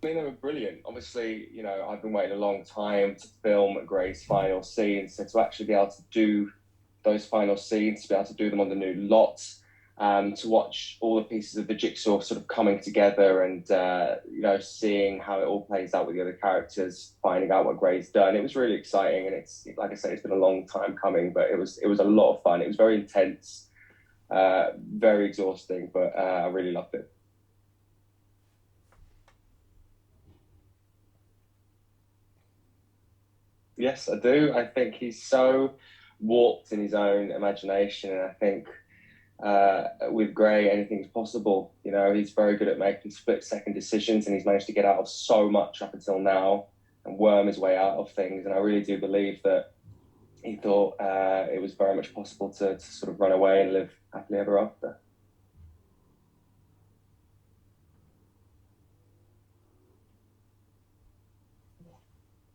I mean, they were brilliant. Obviously, I've been waiting a long time to film Grey's final scenes, so to actually be able to do those final scenes, to be able to do them on the new lot, to watch all the pieces of the jigsaw sort of coming together and, seeing how it all plays out with the other characters, finding out what Grey's done. It was really exciting. And it's, like I say, it's been a long time coming, but it was a lot of fun. It was very intense, very exhausting, but I really loved it. Yes, I do. I think he's so warped in his own imagination, and I think with Gray, anything's possible. He's very good at making split-second decisions, and he's managed to get out of so much up until now and worm his way out of things. And I really do believe that he thought it was very much possible to sort of run away and live happily ever after.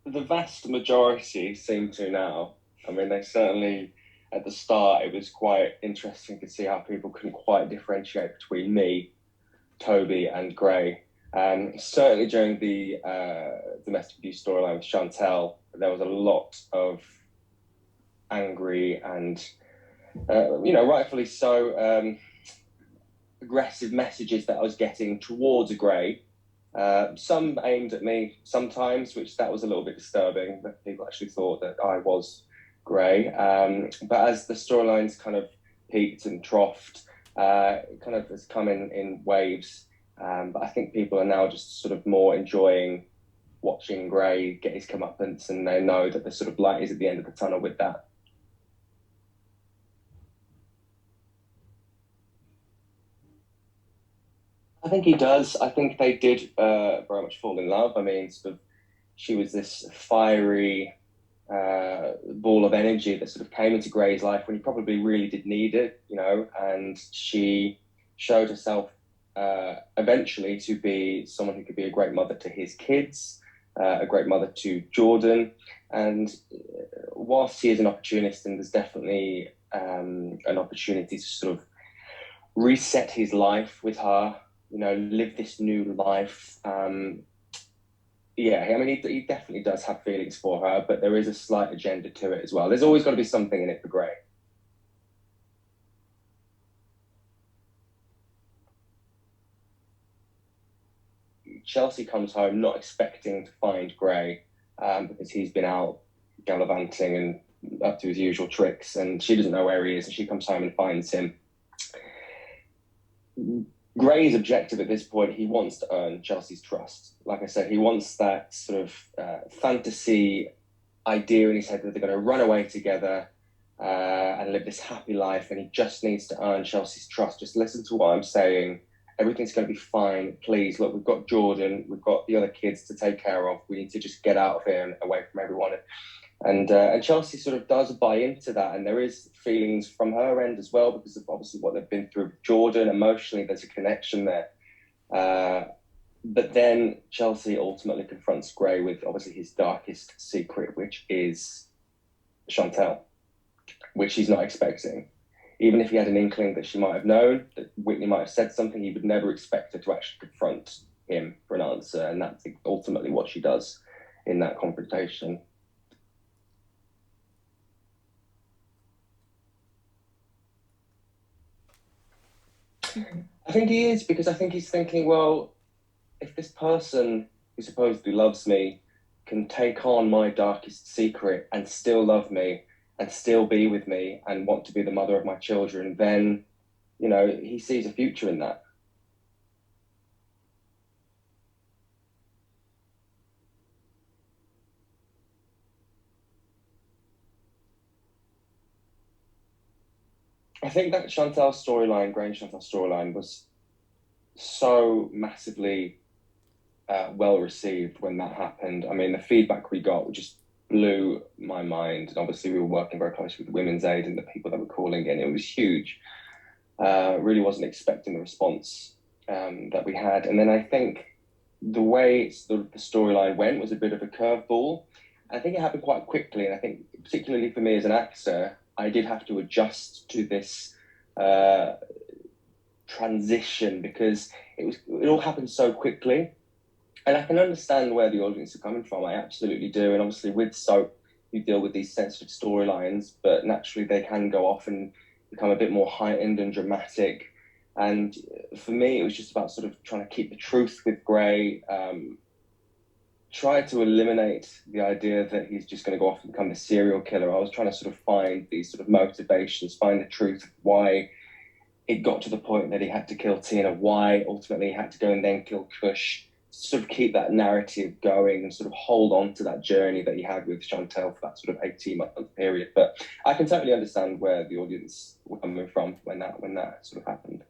The vast majority seem to now. I mean, they certainly, at the start, it was quite interesting to see how people couldn't quite differentiate between me, Toby, and Gray. Certainly during the domestic abuse storyline with Chantel, there was a lot of angry and, rightfully so, aggressive messages that I was getting towards Gray. Some aimed at me sometimes, which that was a little bit disturbing, that people actually thought that I was Grey. But as the storylines kind of peaked and troughed, it kind of has come in waves. But I think people are now just sort of more enjoying watching Grey get his comeuppance, and they know that the sort of light is at the end of the tunnel with that. I think he does. I think they did very much fall in love. I mean, sort of, she was this fiery ball of energy that sort of came into Gray's life when he probably really did need it, and she showed herself eventually to be someone who could be a great mother to his kids, a great mother to Jordan. And whilst he is an opportunist, and there's definitely an opportunity to sort of reset his life with her, live this new life. Yeah, I mean, he definitely does have feelings for her, but there is a slight agenda to it as well. There's always got to be something in it for Gray. Chelsea comes home not expecting to find Gray because he's been out gallivanting and up to his usual tricks, and she doesn't know where he is, and she comes home and finds him. Gray's objective at this point, he wants to earn Chelsea's trust. Like I said, he wants that sort of fantasy idea in his head that they're going to run away together and live this happy life. And he just needs to earn Chelsea's trust. Just listen to what I'm saying. Everything's going to be fine. Please, look, we've got Jordan, we've got the other kids to take care of. We need to just get out of here and away from everyone. And Chelsea sort of does buy into that, and there is feelings from her end as well because of obviously what they've been through with Jordan. Emotionally, there's a connection there. Uh, but then Chelsea ultimately confronts Gray with obviously his darkest secret, which is Chantel, which he's not expecting. Even if he had an inkling that she might have known, that Whitney might have said something, he would never expect her to actually confront him for an answer. And that's ultimately what she does in that confrontation. I think he is because I think he's thinking, well, if this person who supposedly loves me can take on my darkest secret and still love me and still be with me and want to be the mother of my children, then, he sees a future in that. I think that Chantal storyline, Grange Chantal storyline, was so massively well received when that happened. I mean, the feedback we got just blew my mind. And obviously, we were working very closely with the Women's Aid and the people that were calling in. It was huge. Really wasn't expecting the response that we had. And then I think the way the storyline went was a bit of a curveball. I think it happened quite quickly. And I think, particularly for me as an actor, I did have to adjust to this uh, transition because it all happened so quickly. And I can understand where the audience are coming from. I absolutely do. And obviously, with soap, you deal with these sensitive storylines, but naturally, they can go off and become a bit more heightened and dramatic. And for me, it was just about sort of trying to keep the truth with Gray, try to eliminate the idea that he's just going to go off and become a serial killer. I was trying to sort of find these sort of motivations, find the truth of why it got to the point that he had to kill Tina, why ultimately he had to go and then kill Kush, sort of keep that narrative going and sort of hold on to that journey that he had with Chantel for that sort of 18-month period. But I can totally understand where the audience were coming from when that sort of happened.